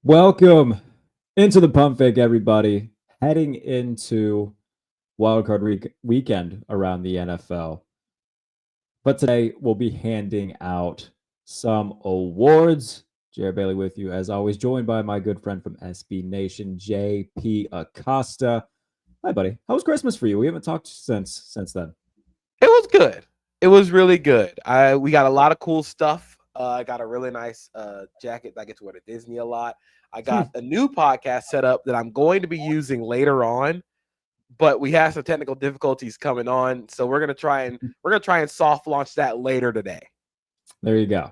Welcome into the pump fake, everybody. Heading into wildcard weekend around the NFL. But today we'll be handing out some awards. Jarrett Bailey with you, as always, joined by my good friend from SB Nation, JP Acosta. Hi, buddy. How was Christmas for you? We haven't talked since then. It was good. It was really good. We got a lot of cool stuff. I got a really nice jacket that I get to wear to Disney a lot. I got a new podcast set up that I'm going to be using later on, but we have some technical difficulties coming on, so we're gonna try and soft launch that later today. There you go.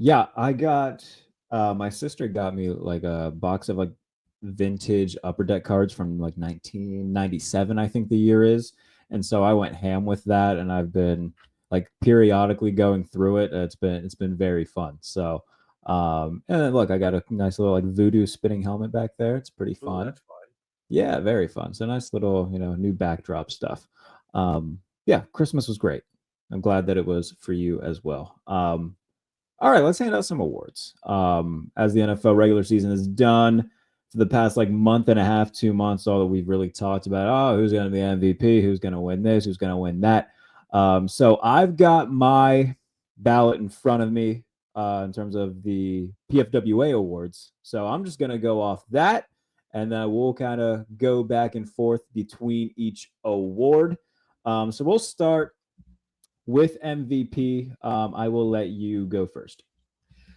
Yeah, I got my sister got me like a box of like vintage upper deck cards from like 1997, I think the year is. And so I went ham with that, and I've been like periodically going through it. It's been very fun. So and then look, I got a nice little like voodoo spinning helmet back there. It's pretty Ooh, fun. that's fun. Yeah, very fun. So nice little, new backdrop stuff. Yeah, Christmas was great. I'm glad that it was for you as well. All right, let's hand out some awards. As the NFL regular season is done for the past like month and a half, 2 months, all that we've really talked about. Oh, who's going to be MVP? Who's going to win this? Who's going to win that? So I've got my ballot in front of me in terms of the PFWA awards. So I'm just going to go off that, and then we'll kind of go back and forth between each award. So we'll start with MVP. I will let you go first.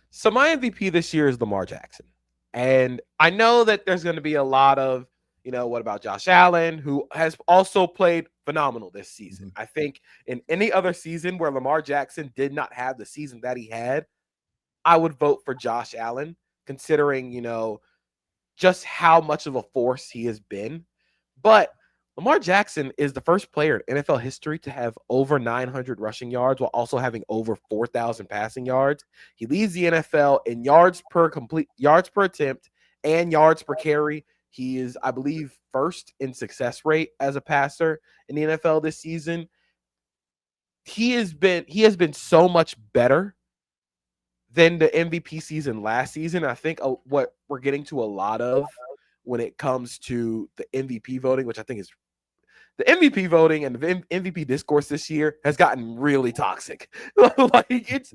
So my MVP this year is Lamar Jackson. And I know that there's going to be a lot of, what about Josh Allen, who has also played phenomenal this season. I think in any other season where Lamar Jackson did not have the season that he had, I would vote for Josh Allen, considering, just how much of a force he has been. But Lamar Jackson is the first player in NFL history to have over 900 rushing yards while also having over 4,000 passing yards. He leads the NFL in yards per attempt, and yards per carry. He is, I believe, first in success rate as a passer in the NFL this season. He has been so much better than the MVP season last season. I think what we're getting to a lot of when it comes to the MVP voting, which I think is the MVP voting and the MVP discourse this year has gotten really toxic. Like it's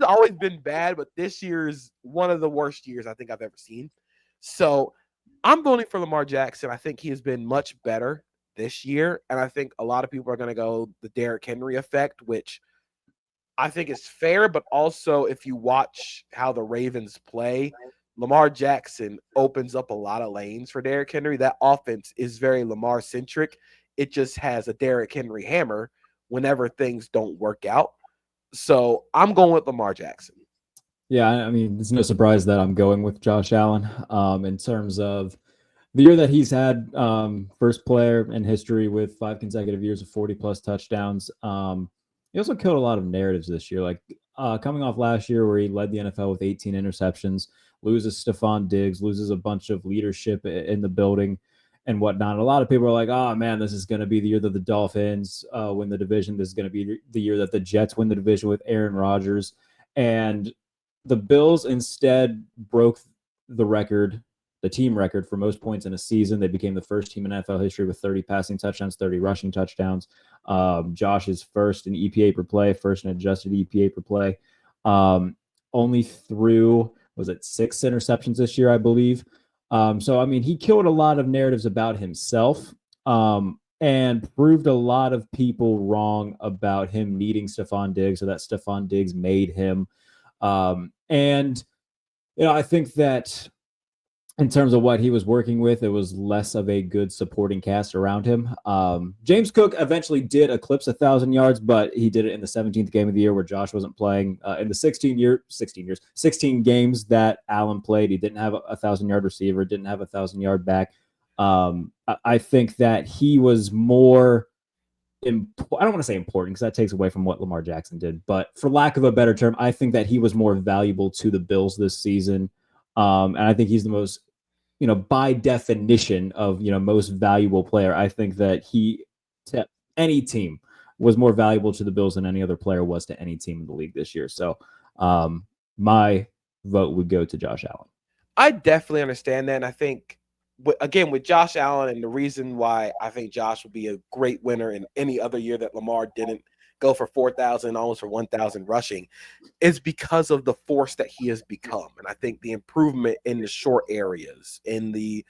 always been bad, but this year is one of the worst years I think I've ever seen. So I'm voting for Lamar Jackson. I think he has been much better this year, and I think a lot of people are going to go the Derrick Henry effect, which I think is fair, but also if you watch how the Ravens play, Lamar Jackson opens up a lot of lanes for Derrick Henry. That offense is very Lamar centric. It just has a Derrick Henry hammer whenever things don't work out. So I'm going with Lamar Jackson. Yeah, I mean, it's no surprise that I'm going with Josh Allen in terms of the year that he's had, first player in history with 5 consecutive years of 40 plus touchdowns. He also killed a lot of narratives this year, like coming off last year where he led the NFL with 18 interceptions, loses Stephon Diggs, loses a bunch of leadership in the building and whatnot. A lot of people are like, oh man, this is going to be the year that the Dolphins win the division. This is going to be the year that the Jets win the division with Aaron Rodgers. And the Bills instead broke the record, the team record for most points in a season. They became the first team in NFL history with 30 passing touchdowns, 30 rushing touchdowns. Josh is first in EPA per play, first in adjusted EPA per play. Only threw, was it 6 interceptions this year, I believe. So, I mean, he killed a lot of narratives about himself and proved a lot of people wrong about him needing Stephon Diggs, or that Stephon Diggs made him. And, I think that in terms of what he was working with, it was less of a good supporting cast around him. James Cook eventually did eclipse 1,000 yards, but he did it in the 17th game of the year where Josh wasn't playing. In the 16 games that Allen played, he didn't have a 1,000-yard receiver, didn't have a 1,000-yard back. I think that he was more I don't want to say important because that takes away from what Lamar Jackson did, but for lack of a better term, I think that he was more valuable to the Bills this season. And I think he's the most, by definition of, most valuable player. I think that he, to any team, was more valuable to the Bills than any other player was to any team in the league this year. So my vote would go to Josh Allen. I definitely understand that. And I think, again, with Josh Allen, and the reason why I think Josh will be a great winner in any other year that Lamar didn't go for 4,000, almost for 1,000 rushing, is because of the force that he has become. And I think the improvement in the short areas, in the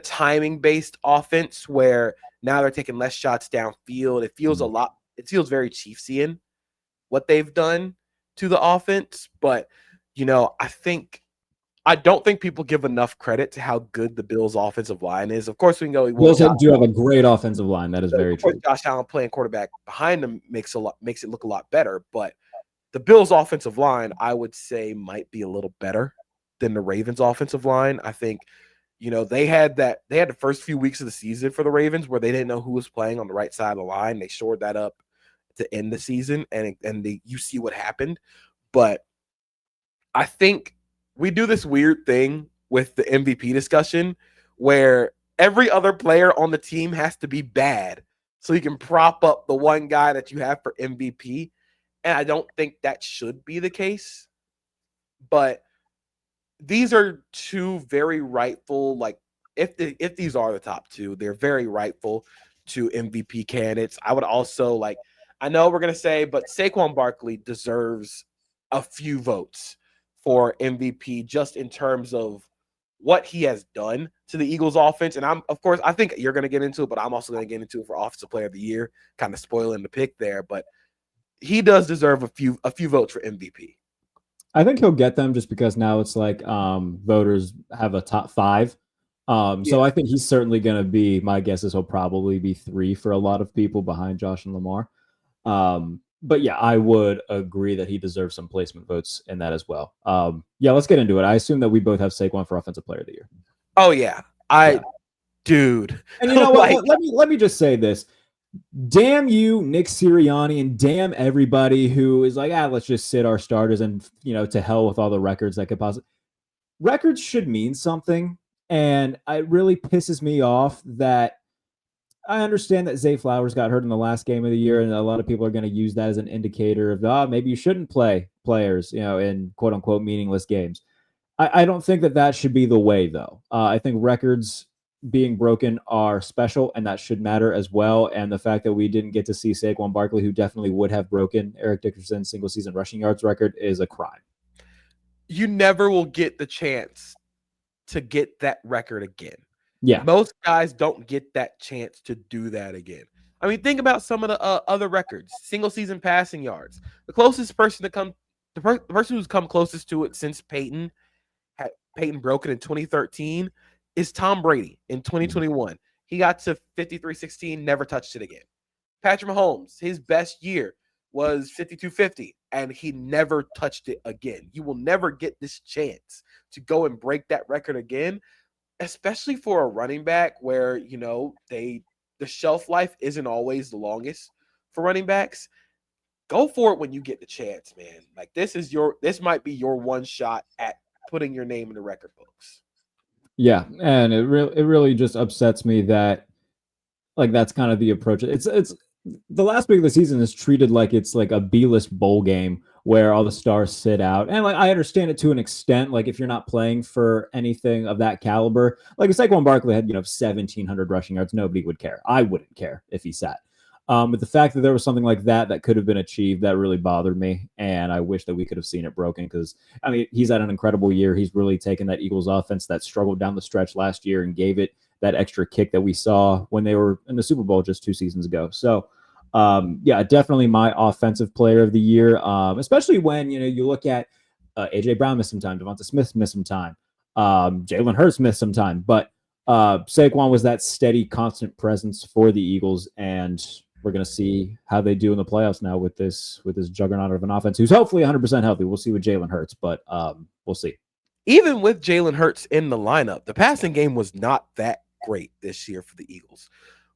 timing based offense, where now they're taking less shots downfield. It feels a lot. It feels very Chiefsian what they've done to the offense. But I don't think people give enough credit to how good the Bills' offensive line is. Of course, we can go. Well, Bills do have a great offensive line. That is very of course, true. Josh Allen playing quarterback behind him makes it look a lot better. But the Bills' offensive line, I would say, might be a little better than the Ravens' offensive line. I think, they had the first few weeks of the season for the Ravens where they didn't know who was playing on the right side of the line. They shored that up to end the season, and you see what happened. But I think we do this weird thing with the MVP discussion where every other player on the team has to be bad so you can prop up the one guy that you have for MVP. And I don't think that should be the case. But these are two very rightful, like, if these are the top two, they're very rightful to MVP candidates. I would also I know we're gonna say, but Saquon Barkley deserves a few votes for MVP just in terms of what he has done to the Eagles offense. And I think you're gonna get into it, but I'm also gonna get into it for Offensive Player of the Year, kind of spoiling the pick there. But he does deserve a few votes for MVP. I think he'll get them just because now it's like voters have a top five. So I think he's certainly going to be, my guess is he'll probably be 3 for a lot of people behind Josh and Lamar. But yeah, I would agree that he deserves some placement votes in that as well. Yeah, let's get into it. I assume that we both have Saquon for Offensive Player of the Year. Oh yeah, dude. And you know what? Let me just say this. Damn you, Nick Sirianni, and damn everybody who is like, let's just sit our starters and, to hell with all the records that could possibly. Records should mean something. And it really pisses me off that I understand that Zay Flowers got hurt in the last game of the year, and a lot of people are going to use that as an indicator of, maybe you shouldn't play players, in quote unquote meaningless games. I don't think that should be the way, though. I think records being broken are special, and that should matter as well. And the fact that we didn't get to see Saquon Barkley, who definitely would have broken Eric Dickerson's single season rushing yards record, is a crime. You never will get the chance to get that record again. Yeah. Most guys don't get that chance to do that again. I mean, think about some of the other records. Single season passing yards. The closest person the person who's come closest to it since Peyton broke it in 2013 is Tom Brady in 2021. He got to 53-16, never touched it again. Patrick Mahomes, his best year was 52-50, and he never touched it again. You will never get this chance to go and break that record again, especially for a running back where, the shelf life isn't always the longest for running backs. Go for it when you get the chance, man. Like, this might be your one shot at putting your name in the record books. Yeah, and it really just upsets me that that's kind of the approach. It's the last week of the season is treated like it's like a B-list bowl game where all the stars sit out. And I understand it to an extent. Like, if you're not playing for anything of that caliber, like if Saquon Barkley had 1,700 rushing yards, nobody would care. I wouldn't care if he sat. But the fact that there was something like that could have been achieved, that really bothered me. And I wish that we could have seen it broken because, he's had an incredible year. He's really taken that Eagles offense that struggled down the stretch last year and gave it that extra kick that we saw when they were in the Super Bowl just 2 seasons ago. So, yeah, definitely my offensive player of the year, especially when, you look at A.J. Brown missed some time, Devonta Smith missed some time, Jalen Hurts missed some time. But Saquon was that steady, constant presence for the Eagles, and we're going to see how they do in the playoffs now with this juggernaut of an offense who's hopefully 100% healthy. We'll see with Jalen Hurts, but we'll see. Even with Jalen Hurts in the lineup, the passing game was not that great this year for the Eagles.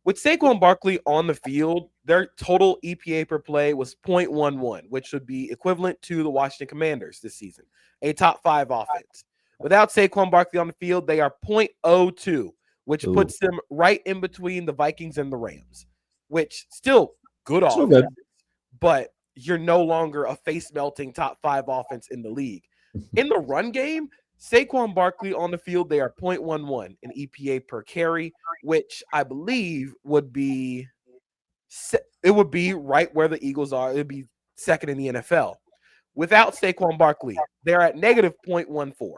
With Saquon Barkley on the field, their total EPA per play was 0.11, which would be equivalent to the Washington Commanders this season, a top 5 offense. Without Saquon Barkley on the field, they are 0.02, which puts them right in between the Vikings and the Rams, which still good offense, but you're no longer a face-melting top 5 offense in the league. In the run game, Saquon Barkley on the field, they are 0.11 in EPA per carry, which I believe would be right where the Eagles are. It would be second in the NFL. Without Saquon Barkley, they're at negative 0.14.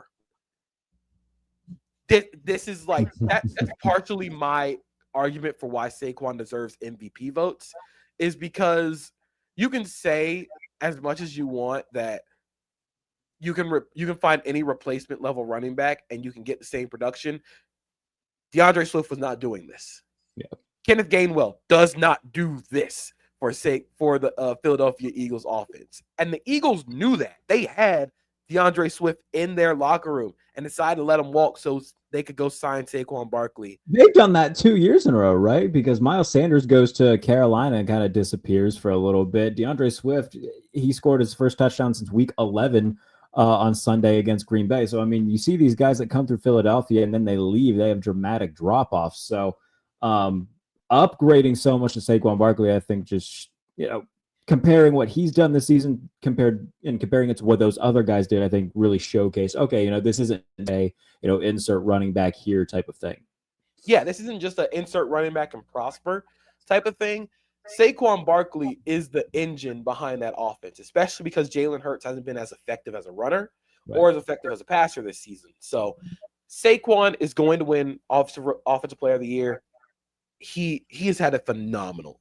This is like that's partially my argument for why Saquon deserves MVP votes, is because you can say as much as you want that you can find any replacement level running back and you can get the same production. DeAndre Swift was not doing this. Yeah. Kenneth Gainwell does not do this for the Philadelphia Eagles offense. And the Eagles knew that. They had DeAndre Swift in their locker room and decided to let him walk so they could go sign Saquon Barkley. They've done that 2 years in a row, right? Because Miles Sanders goes to Carolina and kind of disappears for a little bit. DeAndre Swift, he scored his first touchdown since week 11 on Sunday against Green Bay. So, I mean, you see these guys that come through Philadelphia and then they leave. They have dramatic drop-offs. So, upgrading so much to Saquon Barkley, I think just, comparing what he's done this season comparing it to what those other guys did, I think really showcased, okay, this isn't a, insert running back here type of thing. Yeah, this isn't just an insert running back and prosper type of thing. Saquon Barkley is the engine behind that offense, especially because Jalen Hurts hasn't been as effective as a runner or as effective as a passer this season. So Saquon is going to win Offensive Player of the Year. He has had a phenomenal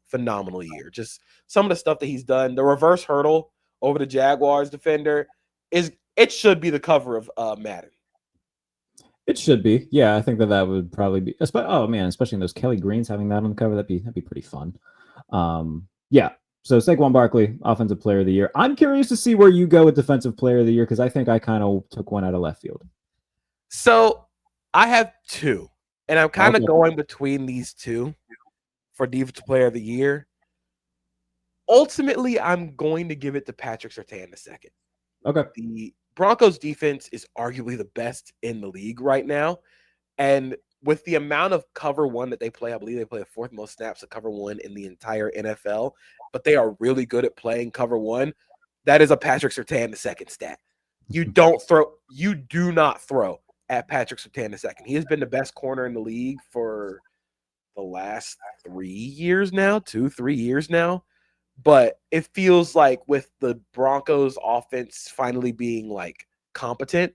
year. Just some of the stuff that he's done. The reverse hurdle over the Jaguars defender it should be the cover of Madden. It should be. Yeah, I think that would probably be. Oh man, especially in those Kelly Greens having that on the cover, that'd be pretty fun. Yeah. So Saquon Barkley, Offensive Player of the Year. I'm curious to see where you go with Defensive Player of the Year because I think I kind of took one out of left field. So I have two, and I'm kind of going between these two for Defensive Player of the Year. Ultimately, I'm going to give it to Patrick Surtain II. Okay. The Broncos defense is arguably the best in the league right now. And with the amount of cover one that they play, I believe they play the fourth most snaps of cover one in the entire NFL, but they are really good at playing cover one. That is a Patrick Surtain II stat. You do not throw at Patrick Surtain II. He has been the best corner in the league for the last 3 years now, 2-3 years now. But it feels like with the Broncos offense finally being like competent,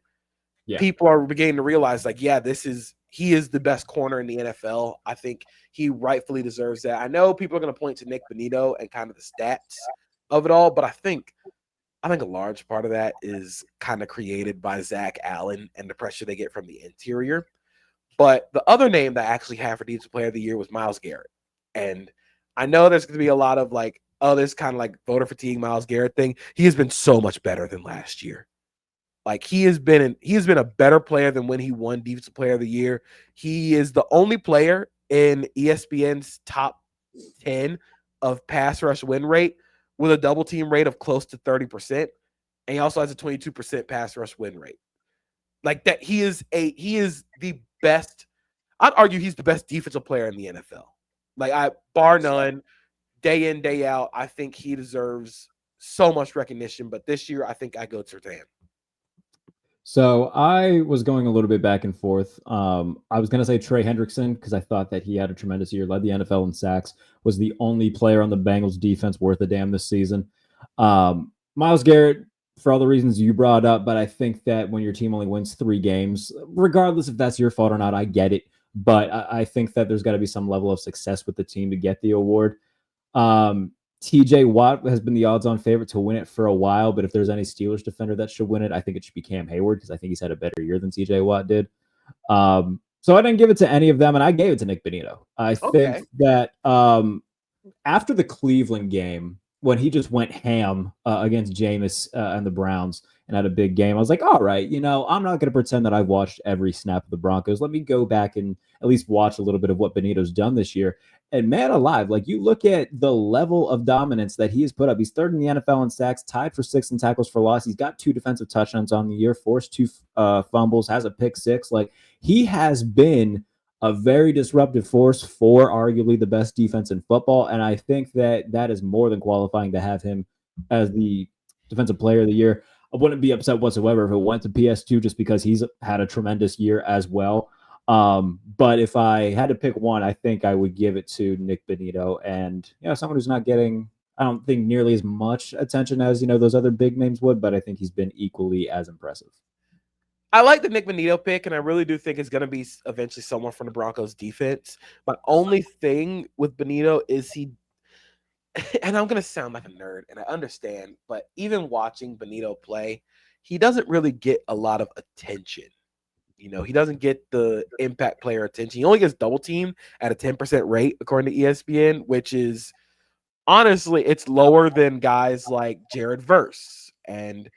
people are beginning to realize like, yeah, he is the best corner in the NFL. I think he rightfully deserves that. I know people are going to point to Nick Bonito and kind of the stats of it all, but I think a large part of that is kind of created by Zach Allen and the pressure they get from the interior. But the other name that I actually had for Defensive Player of the Year was Myles Garrett. And I know there's going to be a lot of like, oh, this kind of like voter fatigue Myles Garrett thing. He has been so much better than last year. Like he has been a better player than when he won Defensive Player of the Year. He is the only player in ESPN's top 10 of pass rush win rate with a double team rate of close to 30%. And he also has a 22% pass rush win rate. Like that, he is the best. I'd argue he's the best defensive player in the NFL. Like bar none, day in, day out. I think he deserves so much recognition. But this year, I think I go Surtain. So I was going a little bit back and forth. I was going to say Trey Hendrickson because I thought that he had a tremendous year, led the NFL in sacks, was the only player on the Bengals defense worth a damn this season. Myles Garrett, for all the reasons you brought up, but I think that when your team only wins 3 games, regardless if that's your fault or not, I get it. But I think that there's got to be some level of success with the team to get the award. TJ Watt has been the odds-on favorite to win it for a while, but if there's any Steelers defender that should win it, I think it should be Cam Hayward because I think he's had a better year than TJ Watt did. So I didn't give it to any of them, and I gave it to Nick Bonito. I think that after the Cleveland game, when he just went ham against Jameis and the Browns and had a big game, I was like, all right, I'm not going to pretend that I've watched every snap of the Broncos. Let me go back and at least watch a little bit of what Benito's done this year. And man alive, like you look at the level of dominance that he has put up. He's third in the NFL in sacks, tied for 6th in tackles for loss. He's got 2 defensive touchdowns on the year, forced 2 fumbles, has a pick 6. Like he has been a very disruptive force for arguably the best defense in football. And I think that is more than qualifying to have him as the Defensive Player of the Year. I wouldn't be upset whatsoever if it went to PS2 just because he's had a tremendous year as well. But if I had to pick one, I think I would give it to Nick Benito, and someone who's not getting, I don't think, nearly as much attention as those other big names would, but I think he's been equally as impressive. I like the Nick Benito pick, and I really do think it's going to be eventually someone from the Broncos defense. My only thing with Benito is he, and I'm going to sound like a nerd, and I understand, but even watching Benito play, he doesn't really get a lot of attention. He doesn't get the impact player attention. He only gets double teamed at a 10% rate, according to ESPN, which is honestly, it's lower than guys like Jarrett Verse and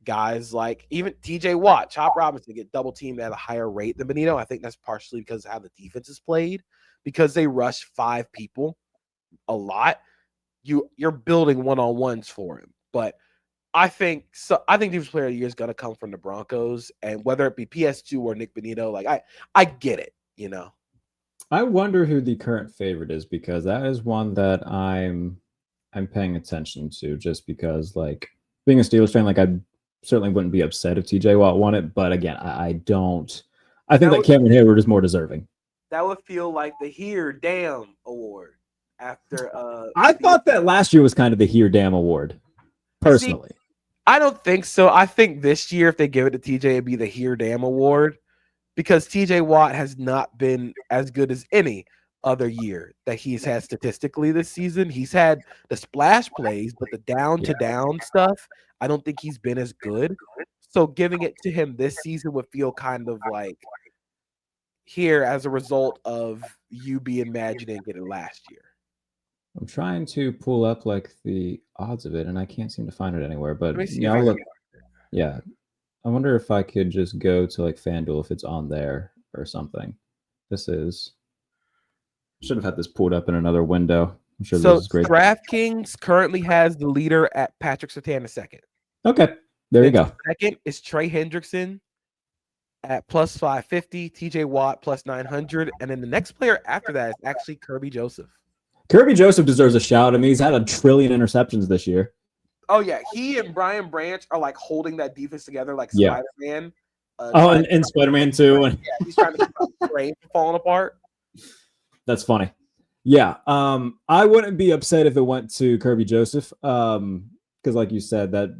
guys like even TJ Watt, Chop Robinson get double teamed at a higher rate than Benito. I think that's partially because of how the defense is played, because they rush 5 people a lot. You're building one-on-ones for him. But I think Defensive Player of the Year is going to come from the Broncos, and whether it be PS2 or Nick Benito, like I get it, I wonder who the current favorite is, because that is one that I'm paying attention to, just because, like, being a Steelers fan, like, I certainly wouldn't be upset if TJ Watt won it, but again, I don't. I think that Cameron Hayward is more deserving. That would feel like the Here Damn Award after. I thought that last year was kind of the Here Damn Award, personally. See, I don't think so. I think this year, if they give it to TJ, it'd be the Here Damn Award, because TJ Watt has not been as good as any other year that he's had statistically this season. He's had the splash plays, but the down to down stuff, I don't think he's been as good. So giving it to him this season would feel kind of like here as a result of you being mad you didn't get it last year. I'm trying to pull up like the odds of it, and I can't seem to find it anywhere. But yeah, I wonder if I could just go to like FanDuel if it's on there or something. Should have had this pulled up in another window. I'm sure this is great. DraftKings currently has the leader at Patrick Surtain II. Okay, there you go. Second is Trey Hendrickson at plus 550, TJ Watt plus 900, and then the next player after that is actually Kirby Joseph. Kirby Joseph deserves a shout. I mean, he's had a trillion interceptions this year. Oh yeah, he and Brian Branch are like holding that defense together like Spider-Man. And Spider-Man 2. And yeah, he's trying to keep the frame from falling apart. That's funny. Yeah, I wouldn't be upset if it went to Kirby Joseph, because like you said, that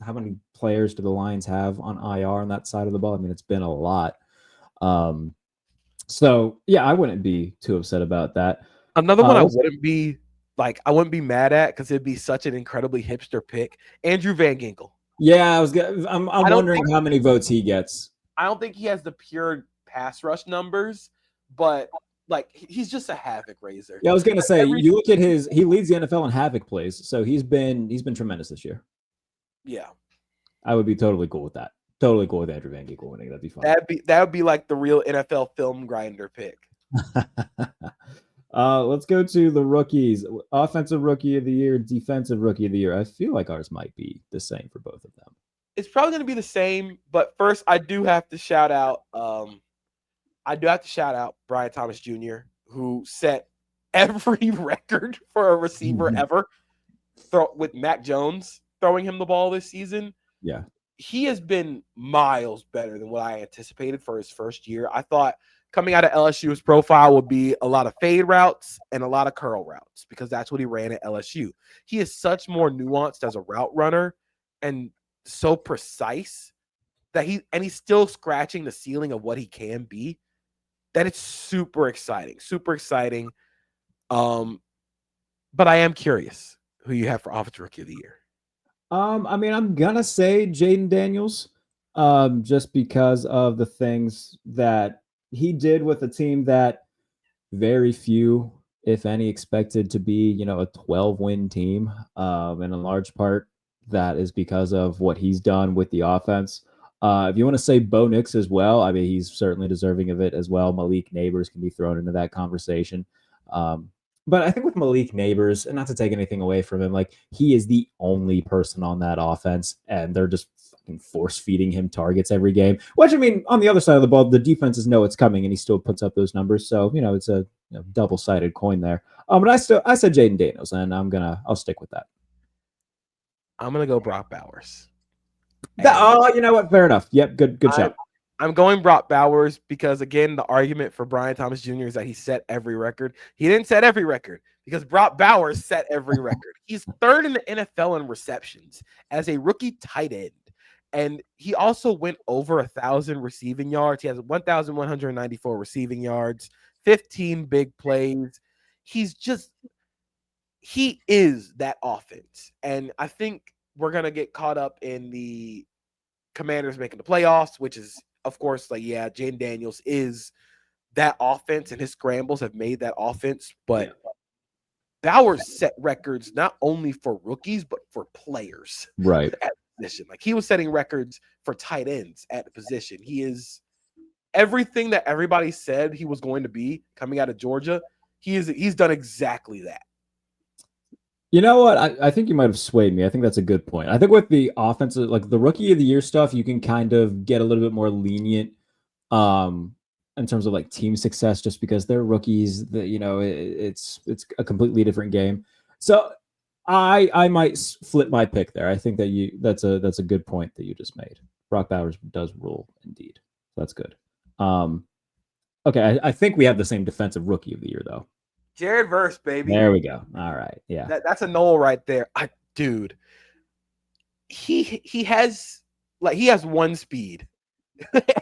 how many players do the Lions have on IR on that side of the ball? I mean, it's been a lot. So yeah, I wouldn't be too upset about that. Another one I wouldn't be mad at, because it'd be such an incredibly hipster pick. Andrew Van Ginkel. Yeah, I'm wondering how many votes he gets. I don't think he has the pure pass rush numbers, but like he's just a havoc raiser. Yeah, I was gonna say, you look at he leads the NFL in havoc plays, so he's been tremendous this year. Yeah, I would be totally cool with that. Totally cool with Andrew Van Ginkel winning. That'd be fun. That would be like the real NFL film grinder pick. Let's go to the rookies. Offensive Rookie of the Year, Defensive Rookie of the Year. I feel like ours might be the same for both of them. It's probably going to be the same, but first I do have to shout out. Brian Thomas Jr., who set every record for a receiver ever, with Mac Jones throwing him the ball this season. Yeah, he has been miles better than what I anticipated for his first year. I thought coming out of LSU, his profile would be a lot of fade routes and a lot of curl routes, because that's what he ran at LSU. He is such more nuanced as a route runner and so precise that he's still scratching the ceiling of what he can be, that it's super exciting. But I am curious who you have for Offensive Rookie of the Year. I mean, I'm gonna say Jaden Daniels, just because of the things that he did with a team that very few, if any, expected to be, a 12-win team. And in large part, that is because of what he's done with the offense. If you want to say Bo Nix as well, I mean, he's certainly deserving of it as well. Malik Neighbors can be thrown into that conversation. But I think with Malik Neighbors, and not to take anything away from him, like, he is the only person on that offense, and they're just fucking force feeding him targets every game. Which, I mean, on the other side of the ball, the defenses know it's coming, and he still puts up those numbers. So, it's a double-sided coin there. But I said Jaden Daniels, and I'll stick with that. I'm gonna go Brock Bowers. You know what? Fair enough. Yep, good shot. I'm going Brock Bowers because, again, the argument for Brian Thomas Jr. is that he set every record. He didn't set every record because Brock Bowers set every record. He's third in the NFL in receptions as a rookie tight end. And he also went over 1,000 receiving yards. He has 1,194 receiving yards, 15 big plays. He is that offense. And I think we're going to get caught up in the Commanders making the playoffs, which is, of course, Jaden Daniels is that offense, and his scrambles have made that offense. But Bowers set records not only for rookies, but for players. Right. At the position. Like, he was setting records for tight ends at the position. He is everything that everybody said he was going to be coming out of Georgia. He's done exactly that. You know what? I think you might have swayed me. I think that's a good point. I think with the offensive, like the rookie of the year stuff, you can kind of get a little bit more lenient in terms of like team success, just because they're rookies. That it's a completely different game. So I might flip my pick there. I think that's a good point that you just made. Brock Bowers does rule indeed. So that's good. Okay, I think we have the same defensive rookie of the year though. Jarrett Verse, baby. There we go. All right. Yeah. That's a Noel right there. Dude. He has one speed.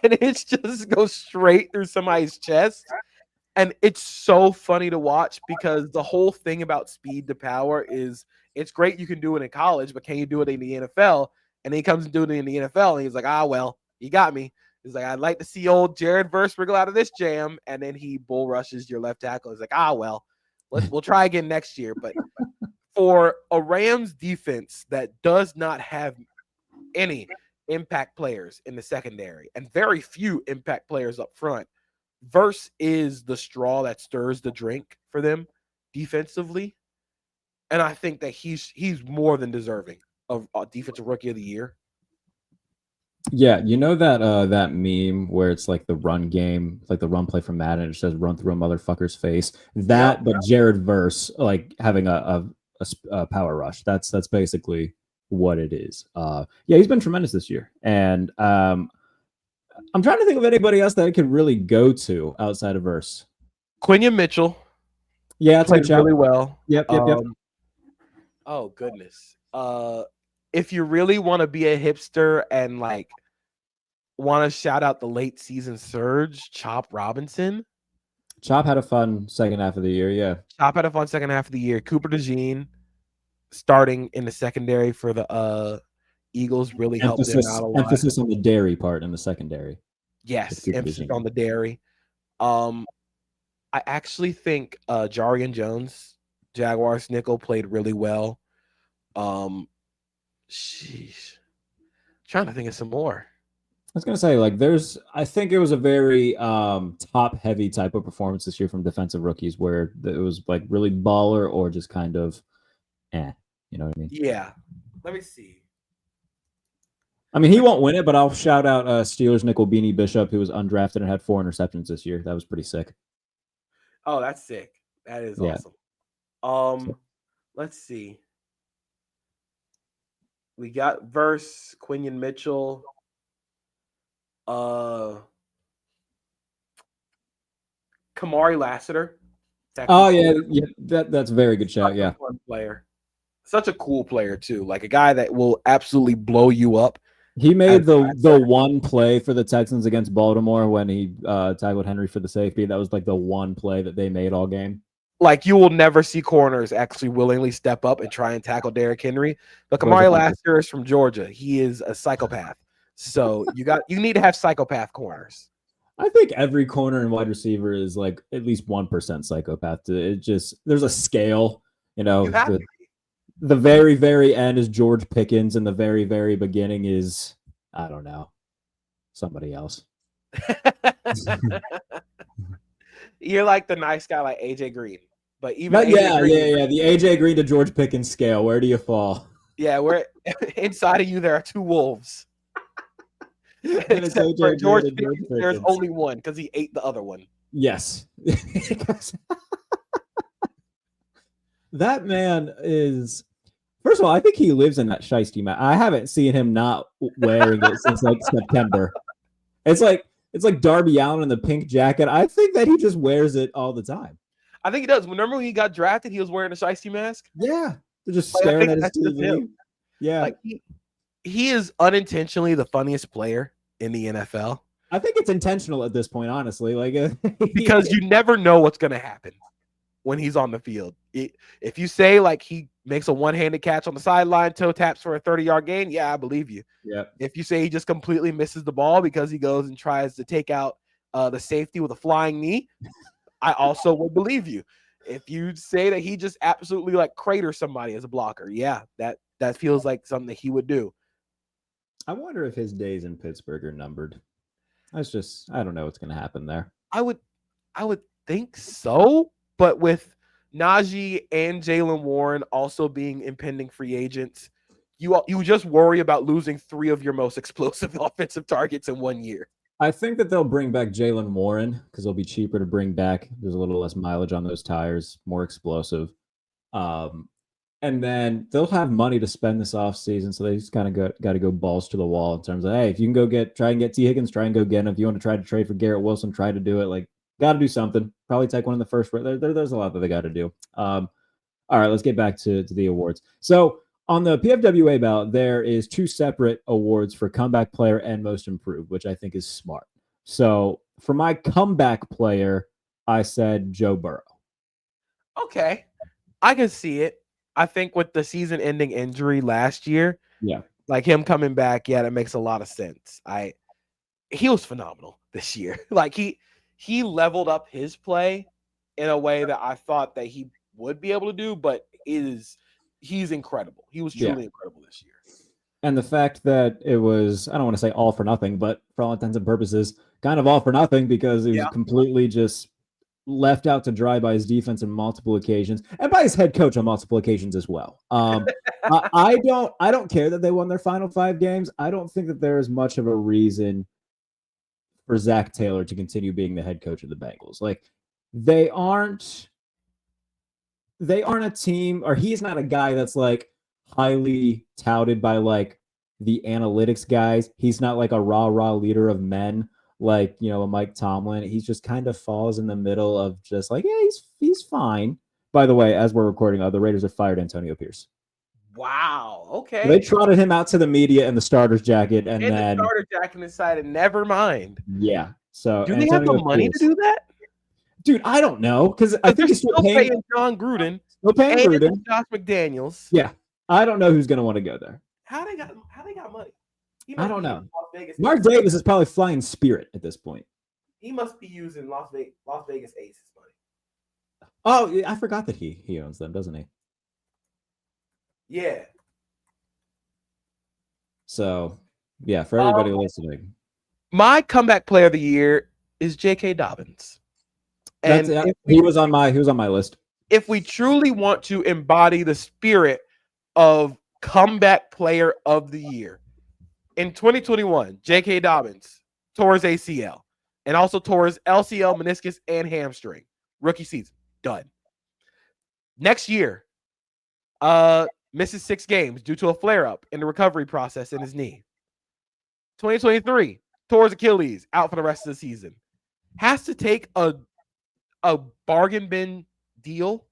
And it's just goes straight through somebody's chest. And it's so funny to watch because the whole thing about speed to power is it's great you can do it in college, but can you do it in the NFL? And then he comes and do it in the NFL, and he's like, well, you got me. He's like, I'd like to see old Jarrett Verse wriggle out of this jam, and then he bull rushes your left tackle. He's like, well, we'll try again next year. But for a Rams defense that does not have any impact players in the secondary and very few impact players up front, Verse is the straw that stirs the drink for them defensively. And I think that he's more than deserving of defensive rookie of the year. Yeah, you know that meme where it's like the run game, like the run play from Madden, it says "run through a motherfucker's face." But Jarrett Verse like having a power rush. That's basically what it is. He's been tremendous this year, and I'm trying to think of anybody else that I could really go to outside of Verse. Quinion Mitchell, that's played really well. Yep. Oh goodness. If you really want to be a hipster and like want to shout out the late season surge, Chop Robinson. Chop had a fun second half of the year, yeah. Chop had a fun second half of the year. Cooper DeJean starting in the secondary for the Eagles really helped them out a lot. Emphasis on the dairy part in the secondary. Yes, emphasis on the dairy. I actually think Jarian Jones, Jaguars nickel, played really well. Sheesh. Trying to think of some more. I was gonna say, like, I think it was a very top heavy type of performance this year from defensive rookies, where it was like really baller or just kind of, you know what I mean? Yeah. Let me see. I mean, he won't win it, but I'll shout out Steelers nickel Beanie Bishop, who was undrafted and had 4 interceptions this year. That was pretty sick. Oh, that's sick. That is awesome. Let's see. We got Verse, Quinion Mitchell. Kamari Lassiter. Oh yeah, that's a very good shout. Yeah, fun player, such a cool player too. Like a guy that will absolutely blow you up. He made the one play for the Texans against Baltimore when he tackled Henry for the safety. That was like the one play that they made all game. Like, you will never see corners actually willingly step up and try and tackle Derrick Henry. But Kamari Lassiter is from Georgia. He is a psychopath. So you need to have psychopath corners. I think every corner and wide receiver is like at least 1% psychopath. There's a scale, the very, very end is George Pickens, and the very, very beginning is, I don't know, somebody else. You're like the nice guy like AJ Green. But even the AJ Green to George Pickens scale, where do you fall? Yeah, we're inside of you there are 2 wolves. Except for George Pickens, there's only one because he ate the other one. Yes. That man is First of all, I think he lives in that shiesty mask. I haven't seen him not wearing it since like September. It's like Darby Allin in the pink jacket. I think that he just wears it all the time. I think he does. Remember when he got drafted, he was wearing a shiesty mask? Yeah. They're just Like, staring at his TV. Yeah. Like he is unintentionally the funniest player in the NFL. I think it's intentional at this point, honestly. Like because you never know what's going to happen when he's on the field. If you say like he makes a one-handed catch on the sideline, toe taps for a 30-yard gain, yeah, I believe you. Yeah. If you say he just completely misses the ball because he goes and tries to take out the safety with a flying knee, I also would believe you. If you say that he just absolutely like craters somebody as a blocker, yeah, that feels like something that he would do. I wonder if his days in Pittsburgh are numbered. I don't know what's going to happen there. I would think so, but with Najee and Jaylen Warren also being impending free agents, you just worry about losing 3 of your most explosive offensive targets in 1 year. I think that they'll bring back Jaylen Warren because it'll be cheaper to bring back. There's a little less mileage on those tires, more explosive. And then they'll have money to spend this offseason, so they just kind of got to go balls to the wall in terms of, hey, if you can try and get T. Higgins, try and go get him. If you want to try to trade for Garrett Wilson, try to do it. Like, got to do something. Probably take one in the first. There's a lot that they got to do. All right, let's get back to the awards. So on the PFWA ballot, there is 2 separate awards for comeback player and most improved, which I think is smart. So for my comeback player, I said Joe Burrow. Okay, I can see it. I think with the season-ending injury last year, yeah, like him coming back, yeah, that makes a lot of sense. He was phenomenal this year. Like he leveled up his play in a way that I thought that he would be able to do, but he's incredible. He was truly incredible this year. And the fact that it was, I don't want to say all for nothing, but for all intents and purposes, kind of all for nothing because it was completely just left out to dry by his defense on multiple occasions and by his head coach on multiple occasions as well. I don't care that they won their final 5 games. I don't think that there is much of a reason for Zach Taylor to continue being the head coach of the Bengals. Like they aren't a team, or he's not a guy that's like highly touted by like the analytics guys. He's not like a rah leader of men like, a Mike Tomlin. He's just kind of falls in the middle of just like, yeah, he's fine. By the way, as we're recording, the Raiders have fired Antonio Pierce. Wow. Okay. They trotted him out to the media in the starter's jacket, and then the starter jacket decided, never mind. Yeah. So do they have the money to do that? Dude, I don't know because I think he's still paying John Gruden. Still paying Gruden. Josh McDaniels. Yeah. I don't know who's going to want to go there. How they got money? I don't know. Mark Davis is probably flying Spirit at this point. He must be using Las Vegas Aces money. Oh, I forgot that he owns them, doesn't he? Yeah. So, yeah, for everybody listening. My comeback player of the year is J.K. Dobbins. And he was on my list. If we truly want to embody the spirit of comeback player of the year, in 2021, J.K. Dobbins tore his ACL and also tore his LCL, meniscus, and hamstring. Rookie season, done. Next year, misses 6 games due to a flare-up in the recovery process in his knee. 2023, tore his Achilles, out for the rest of the season. Has to take a bargain bin deal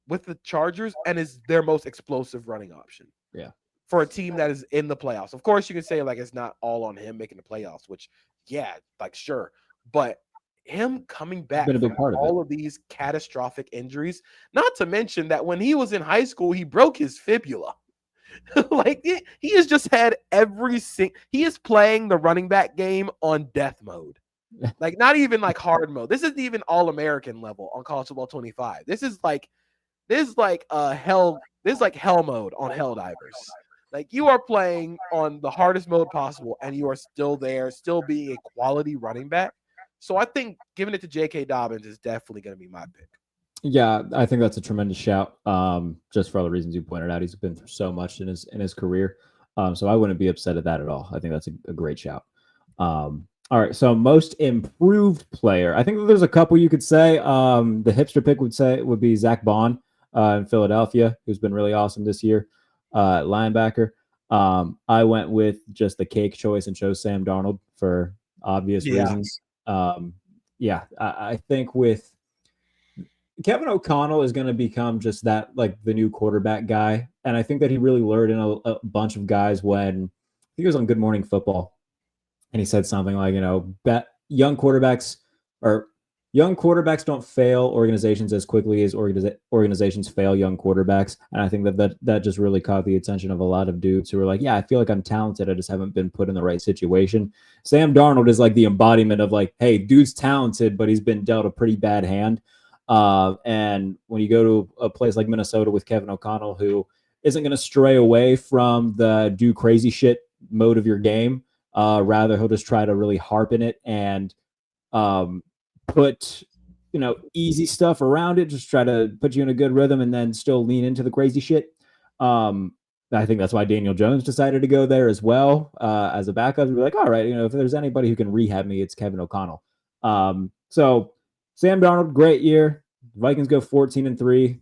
with the Chargers and is their most explosive running option. Yeah. For a team that is in the playoffs. Of course, you can say like it's not all on him making the playoffs, which, yeah, like sure. But him coming back been a big part of all of these catastrophic injuries, not to mention that when he was in high school, he broke his fibula. Like he has just had he is playing the running back game on death mode. Like not even like hard mode. This isn't even all-American level on College Football 25. This is like hell mode on Helldivers. Like you are playing on the hardest mode possible and you are still there, still being a quality running back. So I think giving it to J.K. Dobbins is definitely going to be my pick. Yeah, I think that's a tremendous shout. Just for all the reasons you pointed out, he's been through so much in his career. So I wouldn't be upset at that at all. I think that's a great shout. All right, so most improved player. I think that there's a couple you could say. The hipster pick would be Zach Bond in Philadelphia, who's been really awesome this year. linebacker. I went with just the cake choice and chose Sam Darnold for obvious reasons. I think with Kevin O'Connell is going to become just that, like, the new quarterback guy. And I think that he really lured in a bunch of guys when I think he was on Good Morning Football. And he said something like, young quarterbacks don't fail organizations as quickly as organizations fail young quarterbacks. And I think that just really caught the attention of a lot of dudes who were like, yeah, I feel like I'm talented. I just haven't been put in the right situation. Sam Darnold is like the embodiment of like, hey, dude's talented, but he's been dealt a pretty bad hand. And when you go to a place like Minnesota with Kevin O'Connell, who isn't going to stray away from the do crazy shit mode of your game, rather he'll just try to really harp in it and put easy stuff around it, just try to put you in a good rhythm and then still lean into the crazy shit. I think that's why Daniel Jones decided to go there as well, as a backup. We're like, all right, if there's anybody who can rehab me, it's Kevin O'Connell. So Sam Darnold, great year. Vikings go 14-3,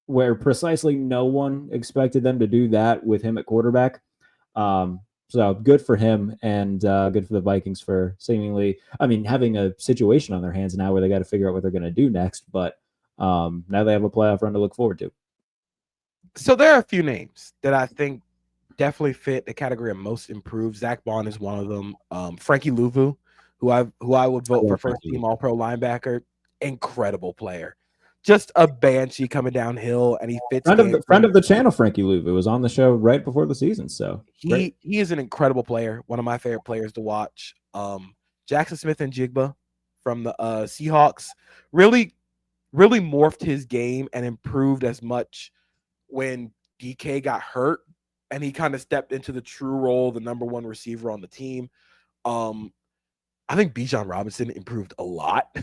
where precisely no one expected them to do that with him at quarterback. So good for him, and good for the Vikings for seemingly, having a situation on their hands now where they got to figure out what they're going to do next. But now they have a playoff run to look forward to. So there are a few names that I think definitely fit the category of most improved. Zach Bond is one of them. Frankie Louvu, who I would vote for first team All-Pro linebacker. Incredible player. Just a banshee coming downhill, and he fits. Friend of the channel, Frankie Louvu, was on the show right before the season. So he is an incredible player. One of my favorite players to watch. Jackson Smith-Njigba from the Seahawks really morphed his game and improved as much when DK got hurt, and he kind of stepped into the true role, the number one receiver on the team. I think Bijan Robinson improved a lot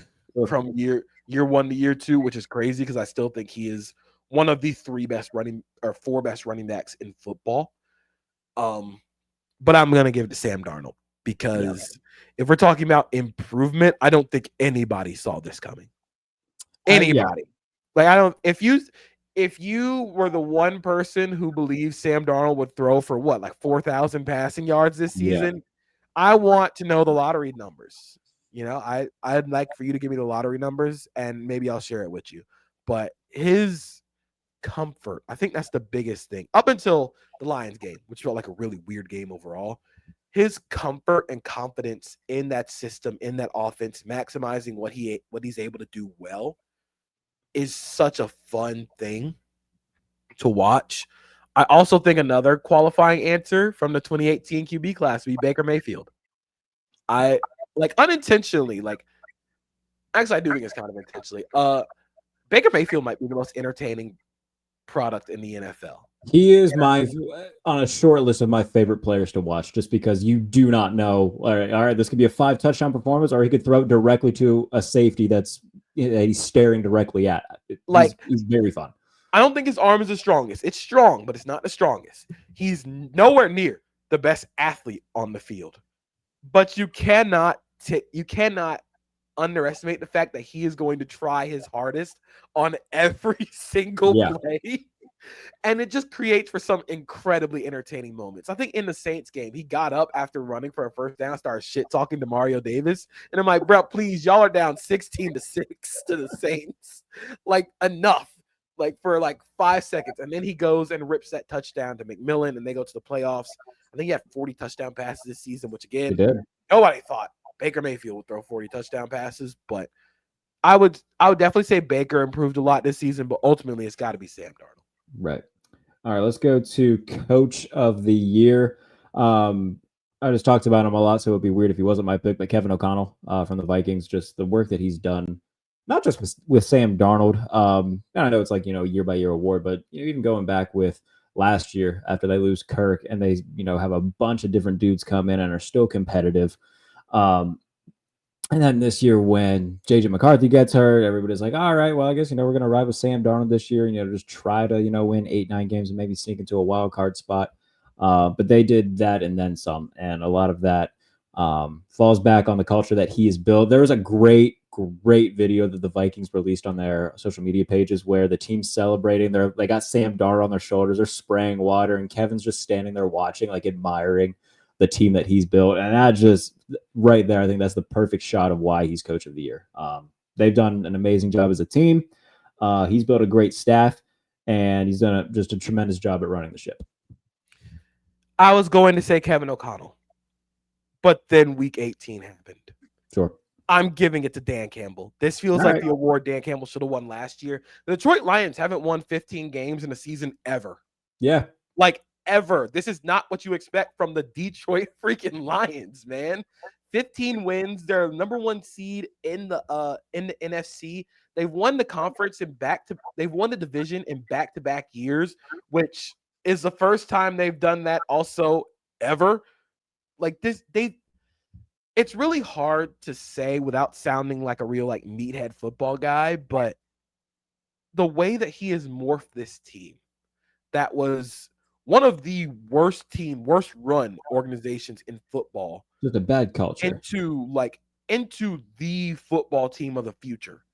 from year one to year two, which is crazy because I still think he is one of the four best running backs in football. But I'm going to give it to Sam Darnold because if we're talking about improvement, I don't think anybody saw this coming. Anybody. Like, I don't, if you were the one person who believes Sam Darnold would throw for what, like 4,000 passing yards this season, I want to know the lottery numbers. I'd like for you to give me the lottery numbers and maybe I'll share it with you. But his comfort, I think that's the biggest thing. Up until the Lions game, which felt like a really weird game overall, his comfort and confidence in that system, in that offense, maximizing what he's able to do well, is such a fun thing to watch. I also think another qualifying answer from the 2018 QB class would be Baker Mayfield. I unintentionally, actually I do think it's kind of intentionally. Baker Mayfield might be the most entertaining product in the NFL. He is on a short list of my favorite players to watch, just because you do not know. All right, this could be a 5 touchdown performance, or he could throw it directly to a safety that he's staring directly at. He's very fun. I don't think his arm is the strongest. It's strong, but it's not the strongest. He's nowhere near the best athlete on the field. But you cannot underestimate the fact that he is going to try his hardest on every single play. And it just creates for some incredibly entertaining moments. I think in the Saints game, he got up after running for a first down, started shit talking to Mario Davis. And I'm like, bro, please, y'all are down 16-6 to the Saints. Enough. For 5 seconds. And then he goes and rips that touchdown to McMillan, and they go to the playoffs. I think he had 40 touchdown passes this season, which again, nobody thought Baker Mayfield would throw 40 touchdown passes, but I would definitely say Baker improved a lot this season, but ultimately it's got to be Sam Darnold. Right. All right, let's go to Coach of the Year. I just talked about him a lot, so it would be weird if he wasn't my pick, but Kevin O'Connell from the Vikings, just the work that he's done, not just with Sam Darnold. I know it's a year-by-year award, but even going back with last year after they lose Kirk and they have a bunch of different dudes come in and are still competitive. And then this year when JJ McCarthy gets hurt, everybody's like, all right, well, I guess, we're going to ride with Sam Darnold this year and, just try to, win 8-9 games and maybe sneak into a wild card spot. But they did that and then some. And a lot of that falls back on the culture that he has built. There was a great great video that the Vikings released on their social media pages where the team's celebrating. They got Sam Darnold on their shoulders. They're spraying water, and Kevin's just standing there watching, like admiring the team that he's built. And that just right there, I think that's the perfect shot of why he's coach of the year. They've done an amazing job as a team. He's built a great staff, and he's done just a tremendous job at running the ship. I was going to say Kevin O'Connell, but then week 18 happened. Sure. I'm giving it to Dan Campbell. This feels like the award Dan Campbell should have won last year. The Detroit Lions haven't won 15 games in a season ever. Yeah. Like ever. This is not what you expect from the Detroit freaking Lions, man. 15 wins. They're number 1 seed in the NFC. They've won the conference they've won the division in back-to-back years, which is the first time they've done that also ever. Like this, it's really hard to say without sounding like a real like meathead football guy, but the way that he has morphed this team, that was one of the worst run organizations in football. Just a bad culture. Into the football team of the future,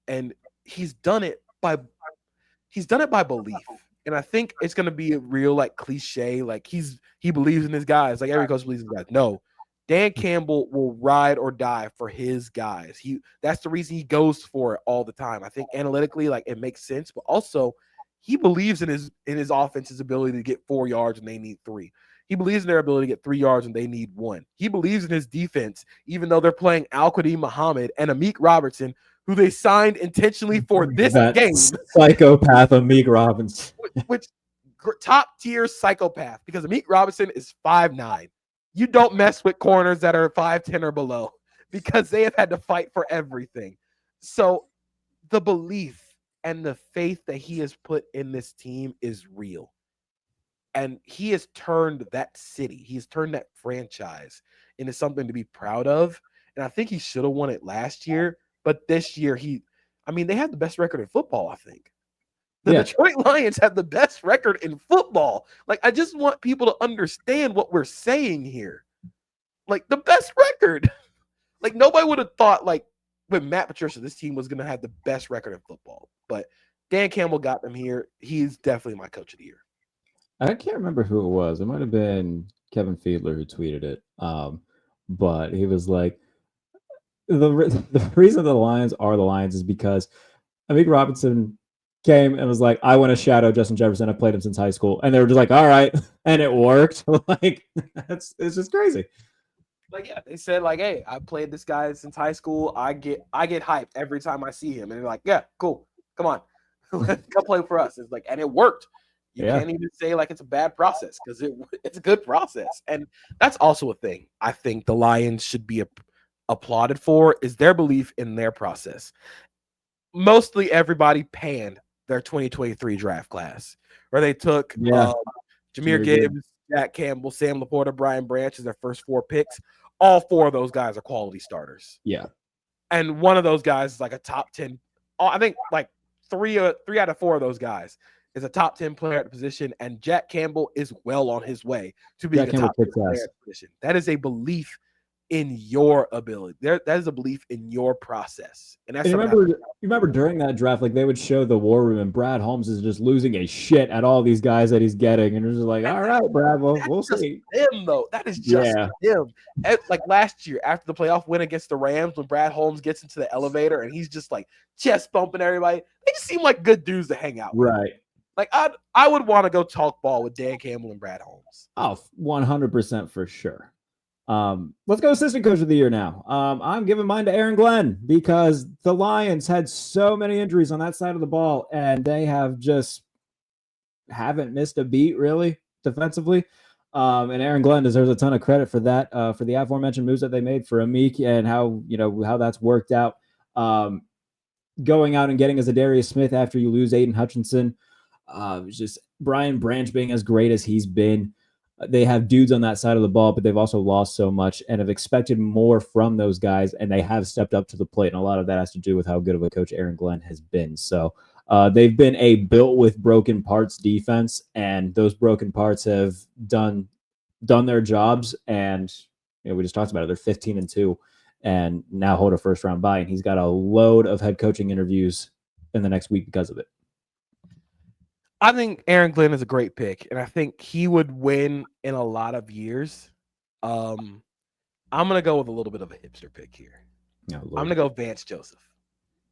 and he's done it by belief. And I think it's going to be a real like cliche. Like he believes in his guys. Like every coach believes in his guys. No, Dan Campbell will ride or die for his guys. That's the reason he goes for it all the time. I think analytically, like it makes sense, but also he believes in his offense's ability to get 4 yards when they need 3. He believes in their ability to get 3 yards when they need 1. He believes in his defense, even though they're playing Al-Qadim Muhammad and Amik Robertson, who they signed intentionally for this game. Psychopath Amik Robinson. Which top tier psychopath, because Amik Robinson is 5'9". You don't mess with corners that are 5'10" or below, because they have had to fight for everything. So the belief and the faith that he has put in this team is real. And he has turned that city, he's turned that franchise into something to be proud of. And I think he should have won it last year. But this year, they have the best record in football, I think. The Detroit Lions have the best record in football. Like, I just want people to understand what we're saying here. Like, the best record. Like, nobody would have thought, like, with Matt Patricia, this team was going to have the best record in football. But Dan Campbell got them here. He's definitely my coach of the year. I can't remember who it was. It might have been Kevin Fiedler who tweeted it. But he was like, the reason the Lions are the Lions is because Amik Robinson came and was like, I want to shadow Justin Jefferson. I played him since high school. And they were just like, all right. And it worked. Like, it's just crazy. Like, yeah, they said, like, hey, I played this guy since high school. I get hyped every time I see him. And they're like, yeah, cool. Come on. Come play for us. It's like, and it worked. You can't even say like it's a bad process, because it's a good process. And that's also a thing I think the Lions should be applauded for, is their belief in their process. Mostly everybody panned their 2023 draft class, where they took Jahmyr Gibbs, Jack Campbell, Sam Laporta, Brian Branch as their first 4 picks. All 4 of those guys are quality starters. Yeah. And one of those guys is like a top 10. I think like 3 out of 4 of those guys is a top 10 player at the position, and Jack Campbell is well on his way to being a top 10 player at the position. That is a belief in your ability. That is a belief in your process. And that's you remember during that draft, like they would show the war room, and Brad Holmes is just losing a shit at all these guys that he's getting, and they're just like, all right, Brad, we'll see. Him though, that is just him. Like last year after the playoff win against the Rams, when Brad Holmes gets into the elevator and he's just like chest bumping everybody, they just seem like good dudes to hang out with. Right. Like I would want to go talk ball with Dan Campbell and Brad Holmes. Oh, 100% for sure. Let's go assistant coach of the year now. I'm giving mine to Aaron Glenn, because the Lions had so many injuries on that side of the ball, and they haven't missed a beat really defensively. And Aaron Glenn deserves a ton of credit for that, for the aforementioned moves that they made for Amik and how that's worked out. Going out and getting a Zadarius Smith after you lose Aiden Hutchinson. Just Brian Branch being as great as he's been. They have dudes on that side of the ball, but they've also lost so much and have expected more from those guys, and they have stepped up to the plate. And a lot of that has to do with how good of a coach Aaron Glenn has been. So they've been a built with broken parts defense, and those broken parts have done their jobs. And we just talked about it. They're 15-2, and now hold a first round bye. And he's got a load of head coaching interviews in the next week because of it. I think Aaron Glenn is a great pick, and I think he would win in a lot of years. I'm gonna go with a little bit of a hipster pick here. I'm gonna go Vance Joseph.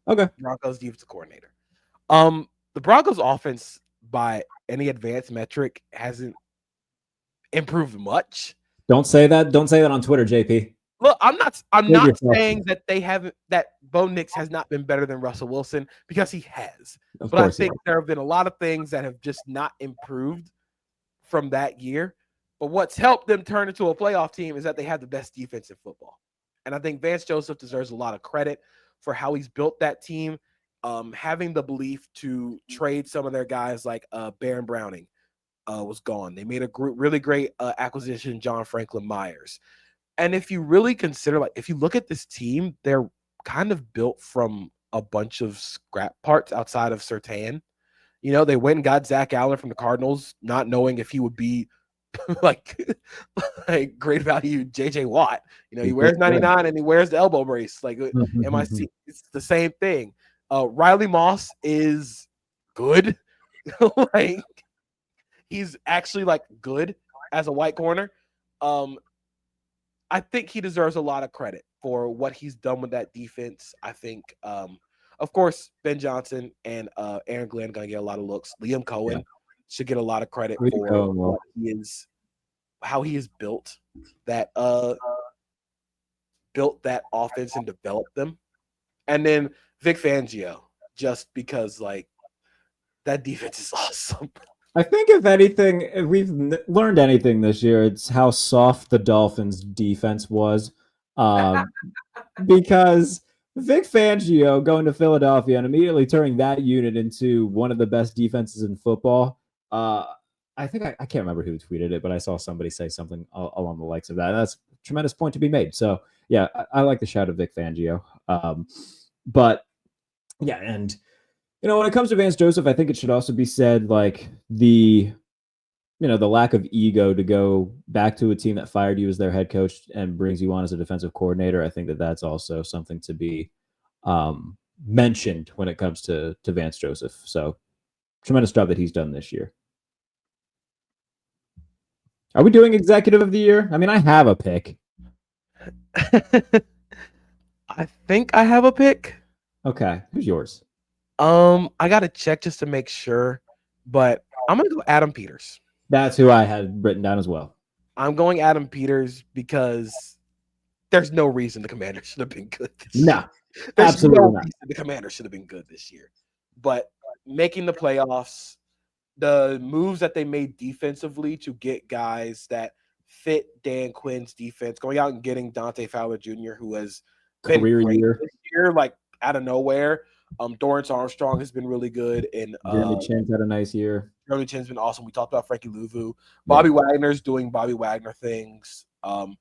Okay. Broncos defensive coordinator. The Broncos offense, by any advanced metric, hasn't improved much. Don't say that. Don't say that on Twitter, JP. Look, I'm not saying that they haven't, that Bo Nix has not been better than Russell Wilson, because he has. But I think there have been a lot of things that have just not improved from that year. But what's helped them turn into a playoff team is that they have the best defense in football. And I think Vance Joseph deserves a lot of credit for how he's built that team, having the belief to trade some of their guys like Baron Browning was gone. They made a really great acquisition, John Franklin Myers. And if you really consider, like, if you look at this team, they're kind of built from a bunch of scrap parts outside of Surtain. You know, they went and got Zach Allen from the Cardinals, not knowing if he would be like great value JJ Watt. You know, he wears 99 and he wears the elbow brace. Like, MIC, it's the same thing. Riley Moss is good. Like, he's actually like good as a white corner. I think he deserves a lot of credit for what he's done with that defense. I think, of course, Ben Johnson and Aaron Glenn going to get a lot of looks. Liam Cohen should get a lot of credit for what he is, how he has built that offense and developed them. And then Vic Fangio, just because, like, that defense is awesome. I think if anything, if we've learned anything this year, it's how soft the Dolphins' defense was. Because Vic Fangio going to Philadelphia and immediately turning that unit into one of the best defenses in football. I think I can't remember who tweeted it, but I saw somebody say something along the likes of that. That's a tremendous point to be made. So, yeah, I like the shout of Vic Fangio. But, yeah, and you know, when it comes to Vance Joseph, I think it should also be said, like, the lack of ego to go back to a team that fired you as their head coach and brings you on as a defensive coordinator. I think that that's also something to be mentioned when it comes to Vance Joseph. So, tremendous job that he's done this year. Are we doing executive of the year? I mean, I have a pick. I think I have a pick. Okay, who's yours? I gotta check just to make sure, but I'm gonna go Adam Peters. That's who I had written down as well. I'm going Adam Peters because there's no reason the Commanders should have been good this year. There's absolutely no reason the Commanders should have been good this year. But making the playoffs, the moves that they made defensively to get guys that fit Dan Quinn's defense, going out and getting Dante Fowler Jr., who has been great this year, like out of nowhere. Dorrance Armstrong has been really good, and Jeremy Chin's had a nice year. Jeremy Chin's been awesome. We talked about Frankie Louvu. Bobby Wagner's doing Bobby Wagner things. And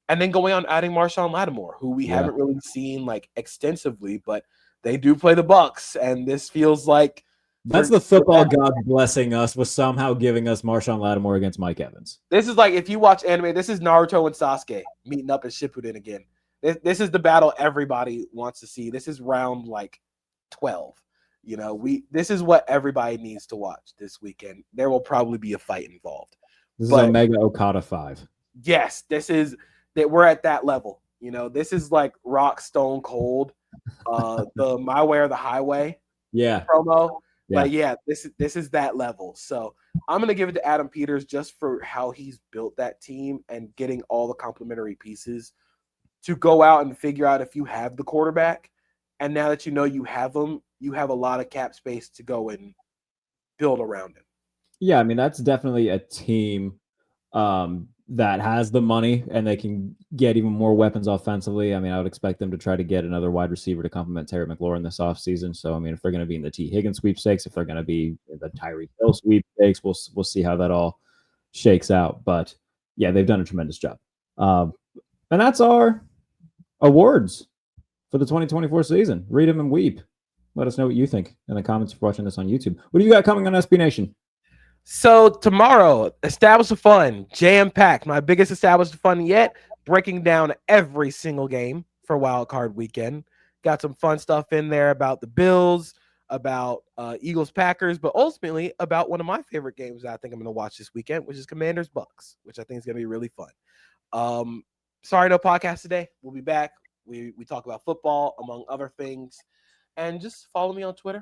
then going on adding Marshawn Lattimore, who we haven't really seen like extensively, but they do play the Bucs, and this feels like that's the football god blessing us with somehow giving us Marshawn Lattimore against Mike Evans. This is like, if you watch anime, this is Naruto and Sasuke meeting up in Shippuden again. This is the battle everybody wants to see. This is round like 12. You know, this is what everybody needs to watch this weekend. There will probably be a fight involved. This is Omega Okada 5. Yes, this is that we're at that level. You know, this is like Rock Stone Cold, the My Way or the Highway promo. This is that level. So I'm gonna give it to Adam Peters just for how he's built that team and getting all the complementary pieces to go out and figure out if you have the quarterback. And now that you know you have them, you have a lot of cap space to go and build around him. Yeah, I mean, that's definitely a team that has the money and they can get even more weapons offensively. I mean, I would expect them to try to get another wide receiver to complement Terry McLaurin this offseason. So, I mean, if they're going to be in the T. Higgins sweepstakes, if they're going to be in the Tyreek Hill sweepstakes, we'll see how that all shakes out. But, yeah, they've done a tremendous job. And that's our awards for the 2024 season. Read them and weep. Let us know what you think in the comments if you're watching this on YouTube. What do you got coming on SB Nation? So tomorrow, Establish the Fun, jam-packed. My biggest Establish the Fun yet, breaking down every single game for Wild Card Weekend. Got some fun stuff in there about the Bills, about Eagles Packers, but ultimately about one of my favorite games that I think I'm going to watch this weekend, which is Commanders Bucks, which I think is going to be really fun. Sorry, no podcast today. We'll be back. We talk about football, among other things. And just follow me on Twitter.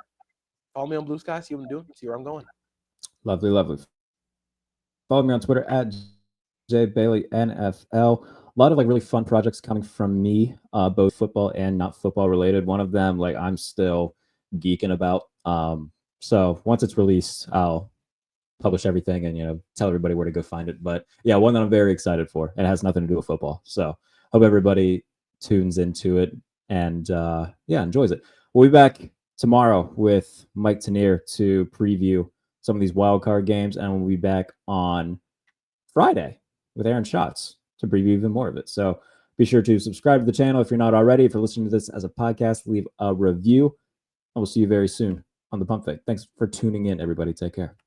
Follow me on Blue Sky. See what I'm doing. See where I'm going. Lovely, lovely. Follow me on Twitter at JBaileyNFL. A lot of like really fun projects coming from me, both football and not football related. One of them, like I'm still geeking about. So once it's released, I'll publish everything and tell everybody where to go find it. But yeah, one that I'm very excited for. It has nothing to do with football. So hope everybody tunes into it and enjoys it. We'll be back tomorrow with Mike Tanier to preview some of these wild card games, and we'll be back on Friday with Aaron Schatz to preview even more of it. So be sure to subscribe to the channel if you're not already. If you're listening to this as a podcast, leave a review, and we'll see you very soon on the Pump Fake. Thanks for tuning in, everybody. Take care.